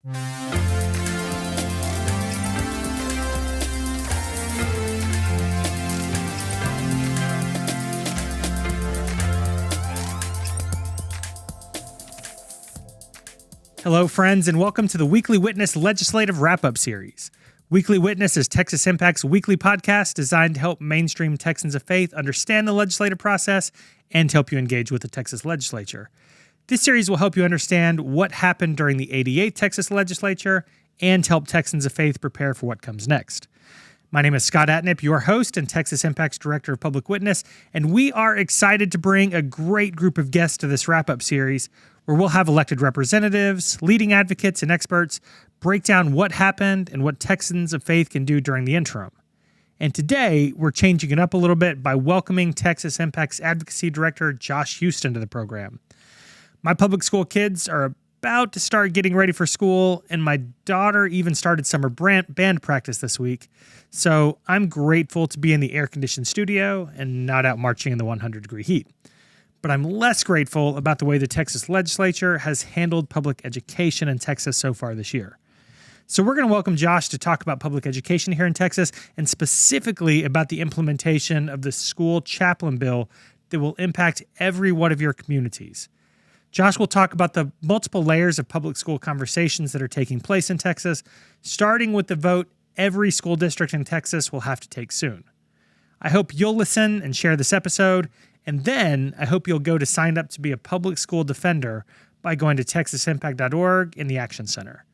Hello, friends, and welcome to the Weekly Witness Legislative Wrap-Up Series. Weekly Witness is Texas Impact's weekly podcast designed to help mainstream Texans of faith understand the legislative process and to help you engage with the Texas legislature. This series will help you understand what happened during the 88th Texas legislature and to help Texans of faith prepare for what comes next. My name is Scott Atnip, your host and Texas Impact's Director of Public Witness, and we are excited to bring a great group of guests to this wrap-up series where we'll have elected representatives, leading advocates, and experts break down what happened and what Texans of faith can do during the interim. And today, we're changing it up a little bit by welcoming Texas Impact's Advocacy Director, Josh Houston, to the program. My public school kids are about to start getting ready for school, and my daughter even started summer band practice this week. So I'm grateful to be in the air-conditioned studio and not out marching in the 100-degree heat. But I'm less grateful about the way the Texas legislature has handled public education in Texas so far this year. So we're going to welcome Josh to talk about public education here in Texas, and specifically about the implementation of the school chaplain bill that will impact every one of your communities. Josh will talk about the multiple layers of public school conversations that are taking place in Texas, starting with the vote every school district in Texas will have to take soon. I hope you'll listen and share this episode, and then I hope you'll go to sign up to be a public school defender by going to texasimpact.org in the Action Center.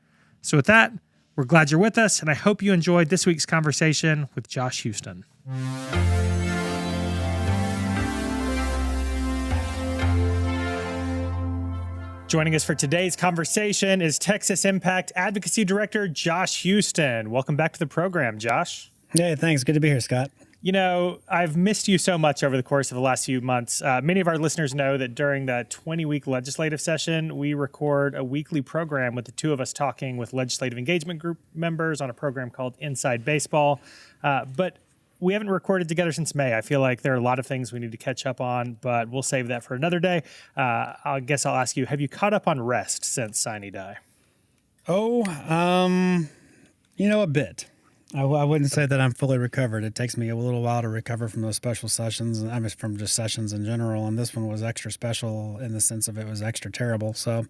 So with that, we're glad you're with us, and I hope you enjoyed this week's conversation with Josh Houston. Joining us for today's conversation is Texas Impact Advocacy Director Josh Houston. Welcome back to the program, Josh. Hey, thanks. Good to be here, Scott. You know, I've missed you so much over the course of the last few months. Many of our listeners know that during the 20-week legislative session, we record a weekly program with the two of us talking with legislative engagement group members on a program called Inside Baseball. But we haven't recorded together since May. I feel like there are a lot of things we need to catch up on, but we'll save that for another day. I guess I'll ask you, have you caught up on rest since Sine Die? A bit. I wouldn't say that I'm fully recovered. It takes me a little while to recover from those special sessions. I mean, from just sessions in general. And this one was extra special in the sense of it was extra terrible. So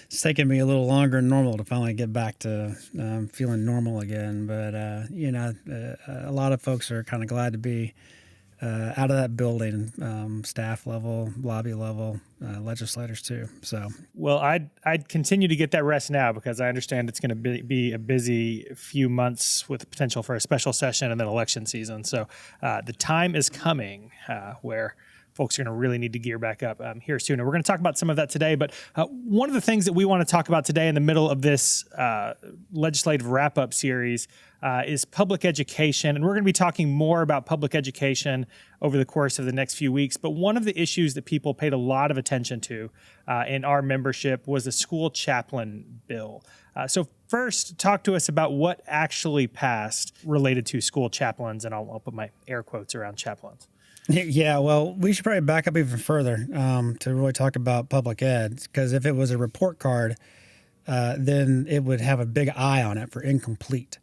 it's taken me a little longer than normal to finally get back to feeling normal again. But, a lot of folks are kind of glad to be out of that building, staff level, lobby level, legislators too. So, well, I'd continue to get that rest now because I understand it's going to be a busy few months with potential for a special session and then election season. So the time is coming where folks are going to really need to gear back up here soon. And we're going to talk about some of that today. But one of the things that we want to talk about today in the middle of this legislative wrap-up series is public education. And we're going to be talking more about public education over the course of the next few weeks. But one of the issues that people paid a lot of attention to in our membership was the school chaplain bill. So first, talk to us about what actually passed related to school chaplains. And I'll put my air quotes around chaplains. Yeah, well, we should probably back up even further to really talk about public ed, because if it was a report card, then it would have a big I on it for incomplete.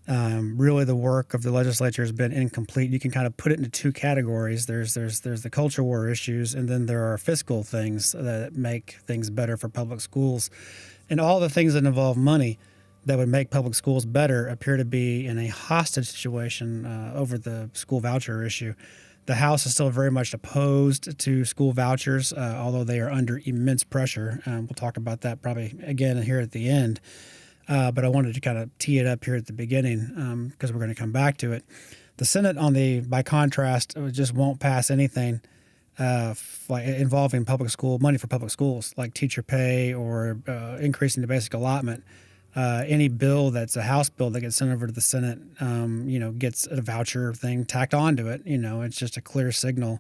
Really, the work of the legislature has been incomplete. You can kind of put it into two categories. There's the culture war issues, and then there are fiscal things that make things better for public schools. And all the things that involve money that would make public schools better appear to be in a hostage situation over the school voucher issue. The House is still very much opposed to school vouchers, although they are under immense pressure. We'll talk about that probably again here at the end. But I wanted to kind of tee it up here at the beginning because we're going to come back to it. The Senate, by contrast, just won't pass anything like involving public school money for public schools, like teacher pay or increasing the basic allotment. Any bill that's a House bill that gets sent over to the Senate, gets a voucher thing tacked onto it. It's just a clear signal.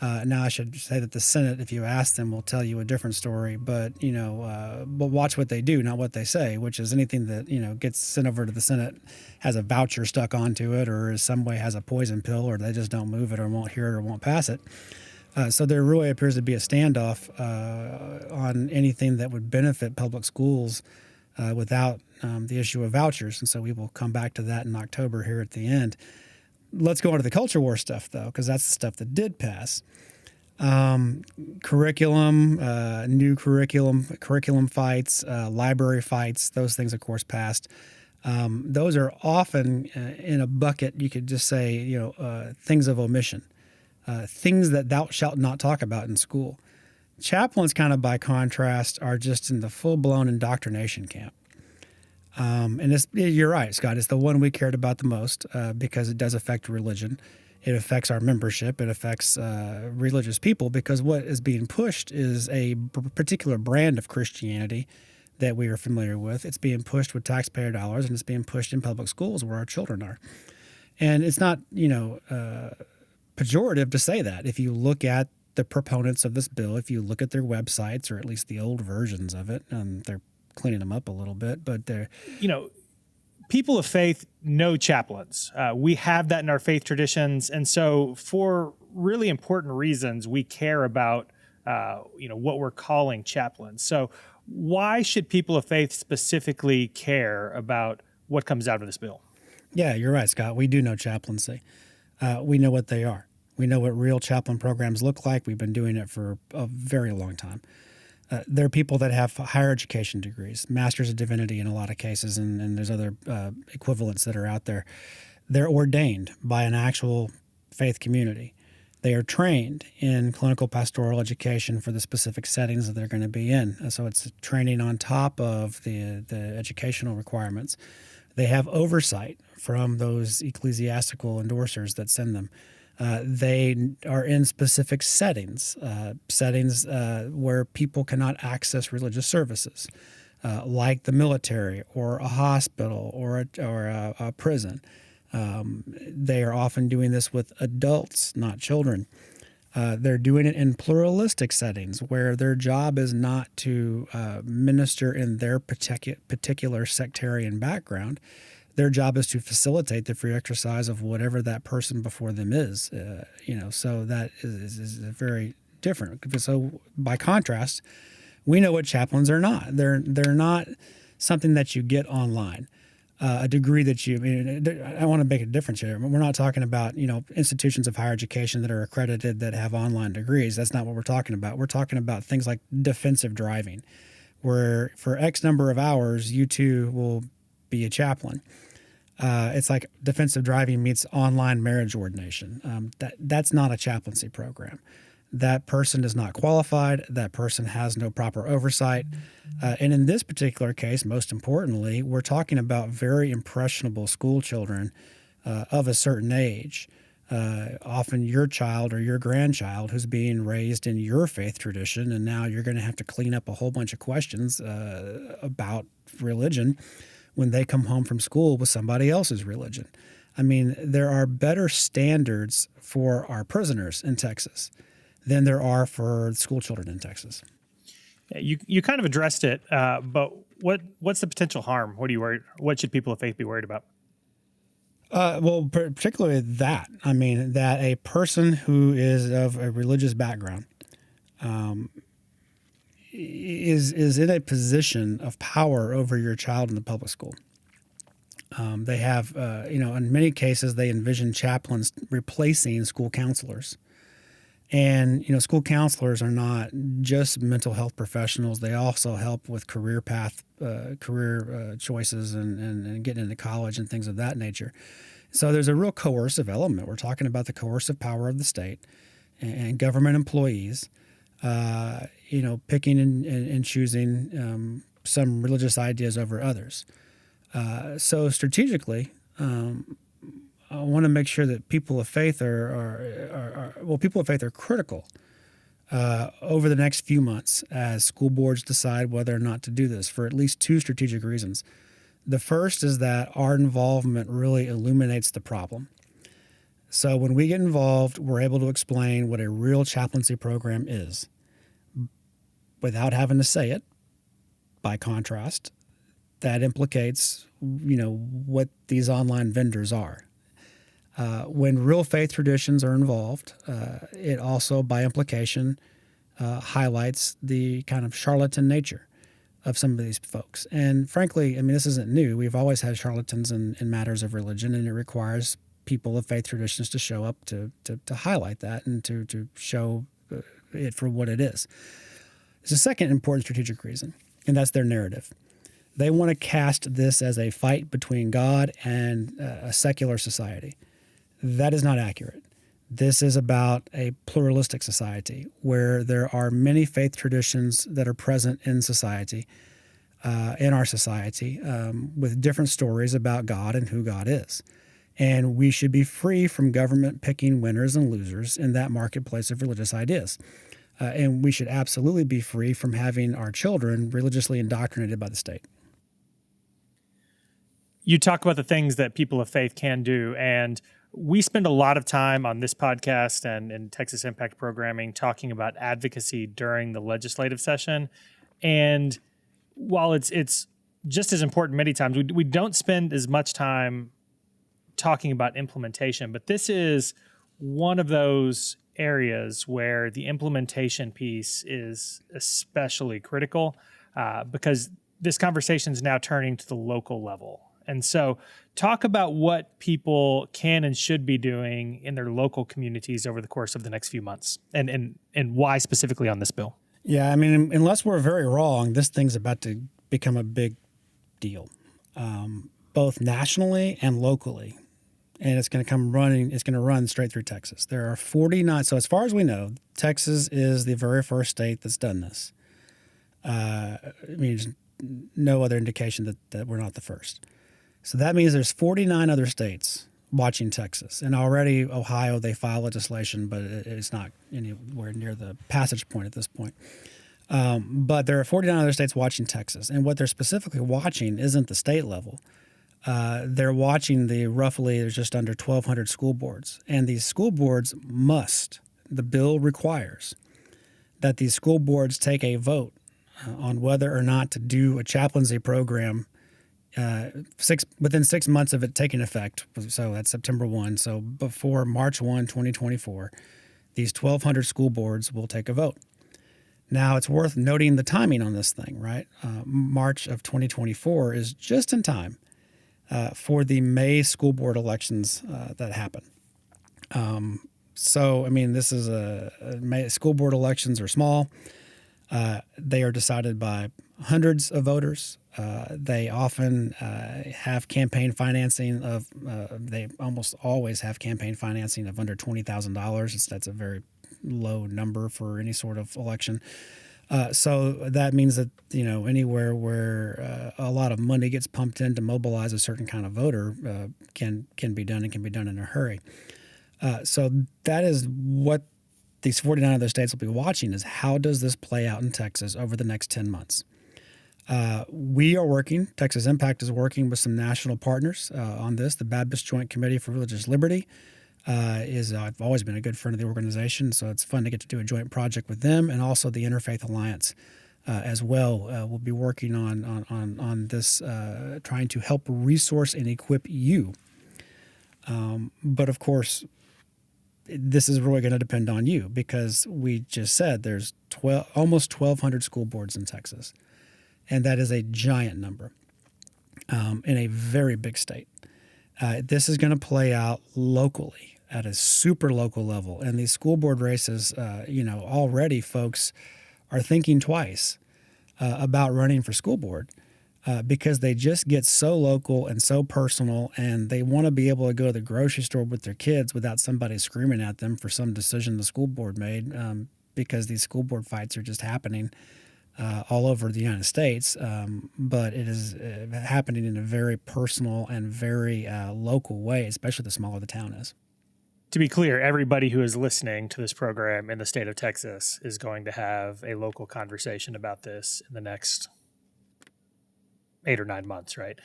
Now, I should say that the Senate, if you ask them, will tell you a different story. But, but watch what they do, not what they say, which is anything that, gets sent over to the Senate has a voucher stuck onto it or in some way has a poison pill or they just don't move it or won't hear it or won't pass it. So there really appears to be a standoff on anything that would benefit public schools without the issue of vouchers. And so we will come back to that in October here at the end. Let's go on to the culture war stuff, though, because that's the stuff that did pass. Curriculum, new curriculum fights, library fights, those things, of course, passed. Those are often in a bucket, you could just say, things of omission, things that thou shalt not talk about in school. Chaplains, kind of by contrast, are just in the full-blown indoctrination camp. And you're right, Scott. It's the one we cared about the most because it does affect religion. It affects our membership. It affects religious people because what is being pushed is a particular brand of Christianity that we are familiar with. It's being pushed with taxpayer dollars, and it's being pushed in public schools where our children are. And it's not, pejorative to say that. If you look at the proponents of this bill, if you look at their websites, or at least the old versions of it, they're cleaning them up a little bit, but they're... People of faith know chaplains. We have that in our faith traditions. And so for really important reasons, we care about, what we're calling chaplains. So why should people of faith specifically care about what comes out of this bill? Yeah, you're right, Scott. We do know chaplaincy. We know what they are. We know what real chaplain programs look like. We've been doing it for a very long time. There are people that have higher education degrees, Masters of Divinity in a lot of cases, and there's other equivalents that are out there. They're ordained by an actual faith community. They are trained in clinical pastoral education for the specific settings that they're going to be in. So it's training on top of the educational requirements. They have oversight from those ecclesiastical endorsers that send them. They are in specific settings where people cannot access religious services, like the military or a hospital or a prison. They are often doing this with adults, not children. They're doing it in pluralistic settings where their job is not to minister in their particular sectarian background. Their job is to facilitate the free exercise of whatever that person before them is, so that is very different. So by contrast, we know what chaplains are not. They're not something that you get online, a degree that I want to make a difference here. We're not talking about, institutions of higher education that are accredited that have online degrees. That's not what we're talking about. We're talking about things like defensive driving, where for X number of hours, you too will be a chaplain. It's like defensive driving meets online marriage ordination. That's not a chaplaincy program. That person is not qualified. That person has no proper oversight. And in this particular case, most importantly, we're talking about very impressionable school children of a certain age. Often your child or your grandchild who's being raised in your faith tradition, and now you're going to have to clean up a whole bunch of questions about religion when they come home from school with somebody else's religion. I mean, there are better standards for our prisoners in Texas than there are for school children in Texas. Yeah, you kind of addressed it, but what's the potential harm? What should people of faith be worried about? Well, particularly that. I mean, that a person who is of a religious background is in a position of power over your child in the public school. They have, in many cases, they envision chaplains replacing school counselors. And, school counselors are not just mental health professionals. They also help with career choices and getting into college and things of that nature. So there's a real coercive element. We're talking about the coercive power of the state and government employees, picking and choosing some religious ideas over others. So strategically, I want to make sure that people of faith are critical over the next few months as school boards decide whether or not to do this for at least two strategic reasons. The first is that our involvement really illuminates the problem. So when we get involved, we're able to explain what a real chaplaincy program is without having to say it. By contrast, that implicates, what these online vendors are. When real faith traditions are involved, it also, by implication, highlights the kind of charlatan nature of some of these folks. And frankly, I mean, this isn't new. We've always had charlatans in matters of religion, and it requires people of faith traditions to show up to highlight that and to show it for what it is. There's a second important strategic reason, and that's their narrative. They want to cast this as a fight between God and a secular society. That is not accurate. This is about a pluralistic society where there are many faith traditions that are present in society, in our society, with different stories about God and who God is. And we should be free from government picking winners and losers in that marketplace of religious ideas. And we should absolutely be free from having our children religiously indoctrinated by the state. You talk about the things that people of faith can do, and we spend a lot of time on this podcast and in Texas Impact programming talking about advocacy during the legislative session. And while it's just as important many times, we don't spend as much time talking about implementation. But this is one of those areas where the implementation piece is especially critical because this conversation is now turning to the local level. And so talk about what people can and should be doing in their local communities over the course of the next few months and why specifically on this bill. Yeah, I mean, unless we're very wrong, this thing's about to become a big deal, both nationally and locally. And it's going to run straight through Texas. There are 49. So as far as we know, Texas is the very first state that's done this. I mean, there's no other indication that we're not the first. So that means there's 49 other states watching Texas. And already Ohio, they file legislation, but it's not anywhere near the passage point at this point. But there are 49 other states watching Texas. And what they're specifically watching isn't the state level. They're watching there's just under 1,200 school boards. And these school boards the bill requires that these school boards take a vote on whether or not to do a chaplaincy program within 6 months of it taking effect. So that's September 1. So before March 1, 2024, these 1,200 school boards will take a vote. Now, it's worth noting the timing on this thing, right? March of 2024 is just in time for the May school board elections that happen. So, I mean, this is school board elections are small. They are decided by hundreds of voters. They often have campaign financing they almost always have campaign financing of under $20,000. That's a very low number for any sort of election. So that means that, anywhere where a lot of money gets pumped in to mobilize a certain kind of voter can be done and can be done in a hurry. So that is what these 49 other states will be watching is how does this play out in Texas over the next 10 months? Texas Impact is working with some national partners on this. The Baptist Joint Committee for Religious Liberty I've always been a good friend of the organization, so it's fun to get to do a joint project with them, and also the Interfaith Alliance as well. We'll be working on this, trying to help resource and equip you. But of course, this is really going to depend on you because we just said there's almost 1,200 school boards in Texas, and that is a giant number in a very big state. This is going to play out locally at a super local level. And these school board races, already folks are thinking twice about running for school board because they just get so local and so personal, and they want to be able to go to the grocery store with their kids without somebody screaming at them for some decision the school board made because these school board fights are just happening all over the United States, but it is happening in a very personal and very local way, especially the smaller the town is. To be clear, everybody who is listening to this program in the state of Texas is going to have a local conversation about this in the next 8 or 9 months, right?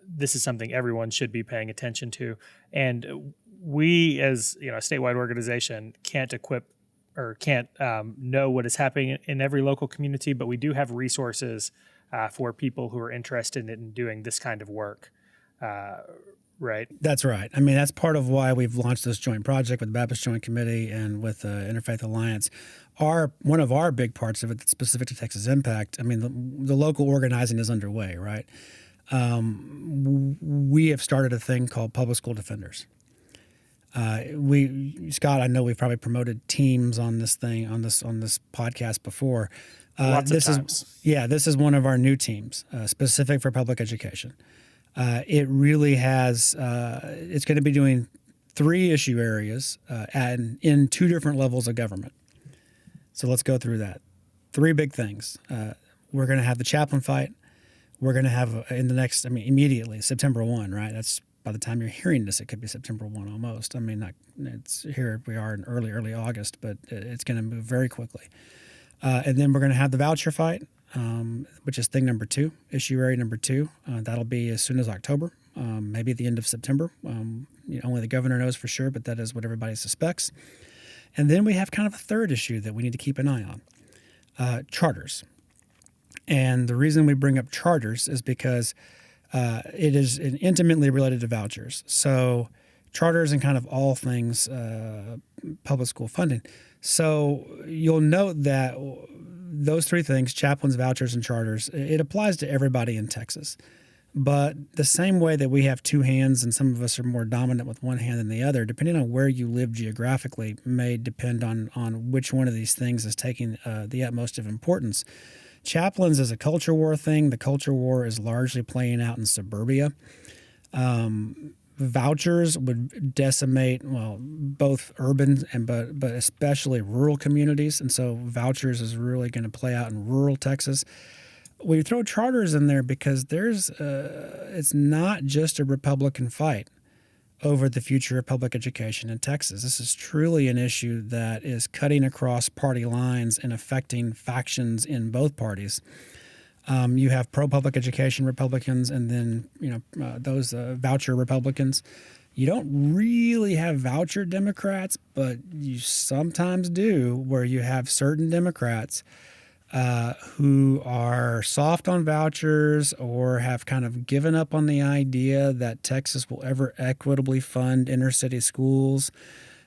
This is something everyone should be paying attention to. And we, as a statewide organization, can't know what is happening in every local community, but we do have resources for people who are interested in doing this kind of work. right? That's right. I mean, that's part of why we've launched this joint project with the Baptist Joint Committee and with the Interfaith Alliance. One of our big parts of it that's specific to Texas Impact, I mean, the local organizing is underway, right? We have started a thing called Public School Defenders. Scott, I know we've probably promoted teams on this thing, on this podcast before. Lots of times. This is one of our new teams, specific for public education. It really has, it's going to be doing 3 issue areas and in 2 different levels of government. So let's go through that. 3 big things. We're going to have the chaplain fight. We're going to have immediately, September 1, right? That's by the time you're hearing this, it could be September 1 almost. I mean, it's here we are in early August, but it's going to move very quickly. And then we're going to have the voucher fight, which is thing number 2, issue area number 2. That'll be as soon as October, maybe the end of September. Only the governor knows for sure, but that is what everybody suspects. And then we have kind of a third issue that we need to keep an eye on, charters. And the reason we bring up charters is because it is intimately related to vouchers. So charters and kind of all things public school funding. So you'll note that those 3 things, chaplains, vouchers, and charters, it applies to everybody in Texas. But the same way that we have 2 hands and some of us are more dominant with one hand than the other, depending on where you live geographically, may depend on which one of these things is taking the utmost of importance. Chaplains is a culture war thing. The culture war is largely playing out in suburbia. Vouchers would decimate, both urban but especially rural communities. And so vouchers is really going to play out in rural Texas. We throw charters in there because it's not just a Republican fight over the future of public education in Texas. This is truly an issue that is cutting across party lines and affecting factions in both parties. You have pro-public education Republicans and then those voucher Republicans. You don't really have voucher Democrats, but you sometimes do, where you have certain Democrats who are soft on vouchers or have kind of given up on the idea that Texas will ever equitably fund inner city schools.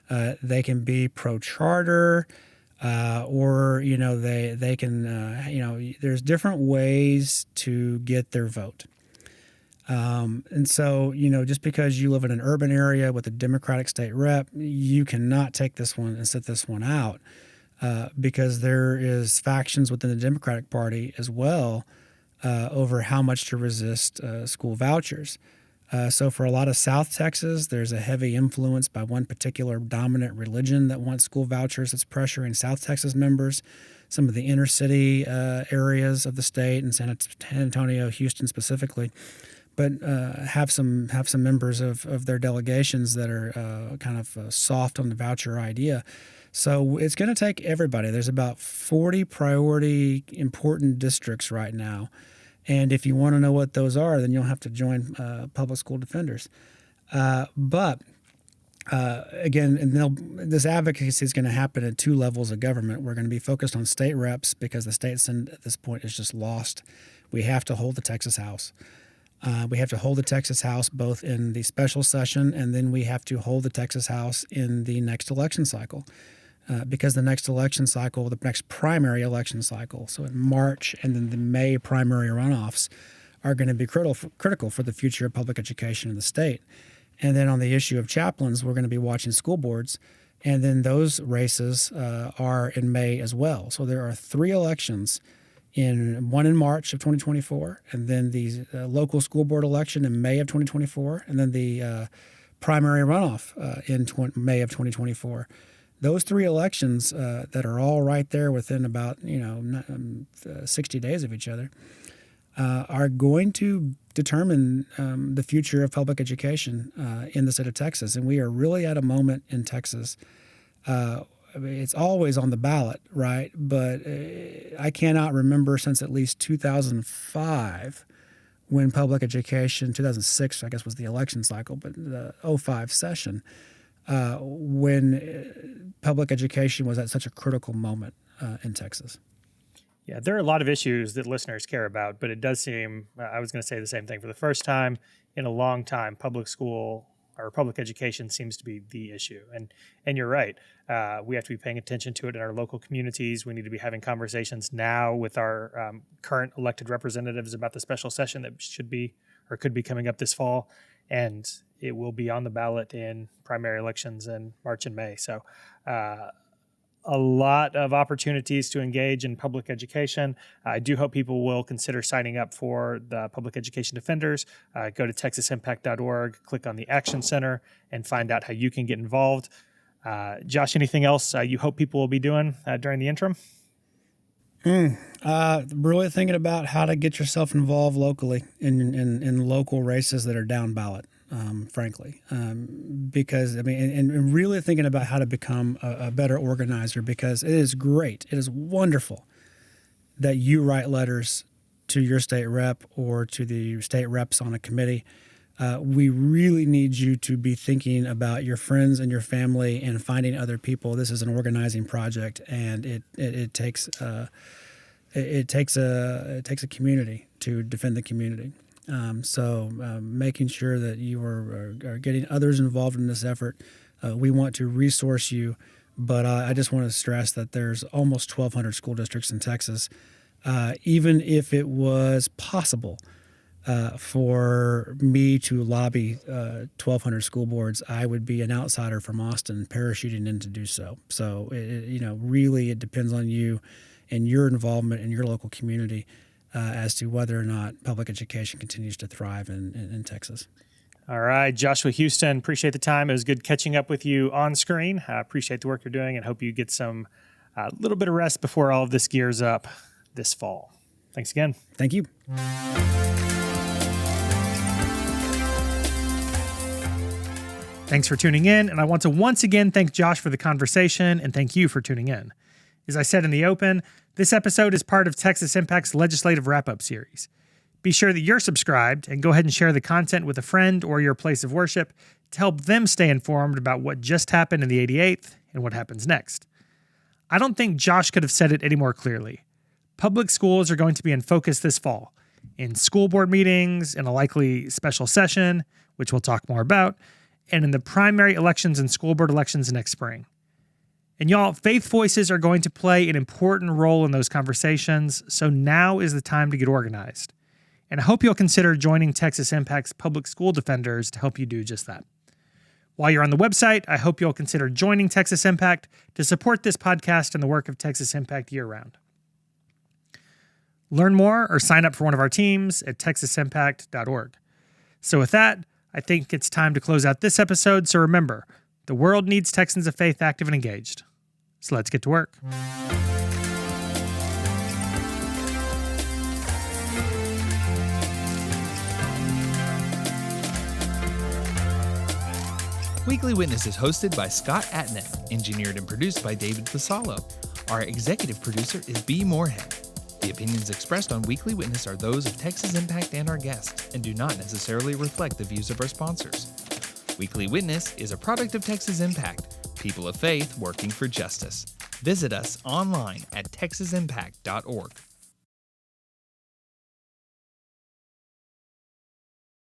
They can be pro-charter, or they can there's different ways to get their vote. And so just because you live in an urban area with a Democratic state rep, you cannot take this one and sit this one out. Because there is factions within the Democratic Party as well over how much to resist school vouchers. So for a lot of South Texas, there's a heavy influence by one particular dominant religion that wants school vouchers that's pressuring South Texas members. Some of the inner city areas of the state and San Antonio, Houston specifically, but have some members of their delegations that are kind of soft on the voucher idea. So it's going to take everybody. There's about 40 priority important districts right now. And if you want to know what those are, then you'll have to join Public School Defenders. But again, this advocacy is going to happen at 2 levels of government. We're going to be focused on state reps because the state Senate at this point is just lost. We have to hold the Texas House. We have to hold the Texas House both in the special session, and then we have to hold the Texas House in the next election cycle. Because the next election cycle, the next primary election cycle, so in March and then the May primary runoffs, are going to be critical for the future of public education in the state. And then on the issue of chaplains, we're going to be watching school boards, and then those races are in May as well. So there are 3 elections, one in March of 2024, and then the local school board election in May of 2024, and then the primary runoff in May of 2024. Those 3 elections that are all right there within about 60 days of each other are going to determine the future of public education in the state of Texas. And we are really at a moment in Texas. It's always on the ballot, right? But I cannot remember since at least 2005 when public education, 2006 I guess was the election cycle, but the 2005 session, when public education was at such a critical moment in Texas. Yeah, there are a lot of issues that listeners care about, but it does seem, I was going to say the same thing. For the first time in a long time, public school or public education seems to be the issue. And you're right. We have to be paying attention to it in our local communities. We need to be having conversations now with our current elected representatives about the special session that should be or could be coming up this fall. And it will be on the ballot in primary elections in March and May. So a lot of opportunities to engage in public education. I do hope people will consider signing up for the Public Education Defenders. Go to texasimpact.org, click on the Action Center, and find out how you can get involved. Josh, anything else you hope people will be doing during the interim? Really thinking about how to get yourself involved locally in local races that are down ballot. Frankly, because I mean, and really thinking about how to become a better organizer, because it is great. It is wonderful that you write letters to your state rep or to the state reps on a committee. We really need you to be thinking about your friends and your family and finding other people. This is an organizing project, and it takes a community to defend the community. So making sure that you are getting others involved in this effort. We want to resource you, but I just want to stress that there's almost 1,200 school districts in Texas. Even if it was possible for me to lobby 1,200 school boards, I would be an outsider from Austin parachuting in to do so. So, really it depends on you and your involvement in your local community as to whether or not public education continues to thrive in Texas. All right, Joshua Houston, appreciate the time. It was good catching up with you on screen. I appreciate the work you're doing and hope you get some little bit of rest before all of this gears up this fall. Thanks again. Thank you. Thanks for tuning in, and I want to once again thank Josh for the conversation and thank you for tuning in. As I said in the open, this episode is part of Texas Impact's Legislative Wrap-Up series. Be sure that you're subscribed and go ahead and share the content with a friend or your place of worship to help them stay informed about what just happened in the 88th and what happens next. I don't think Josh could have said it any more clearly. Public schools are going to be in focus this fall, in school board meetings, in a likely special session, which we'll talk more about, and in the primary elections and school board elections next spring. And y'all, faith voices are going to play an important role in those conversations, so now is the time to get organized. And I hope you'll consider joining Texas Impact's Public School Defenders to help you do just that. While you're on the website, I hope you'll consider joining Texas Impact to support this podcast and the work of Texas Impact year-round. Learn more or sign up for one of our teams at texasimpact.org. So with that, I think it's time to close out this episode, so remember, the world needs Texans of faith active and engaged. So let's get to work. Weekly Witness is hosted by Scott Atnet, engineered and produced by David Fasalo. Our executive producer is B. Moorhead. The opinions expressed on Weekly Witness are those of Texas Impact and our guests, and do not necessarily reflect the views of our sponsors. Weekly Witness is a product of Texas Impact, people of faith working for justice. Visit us online at texasimpact.org.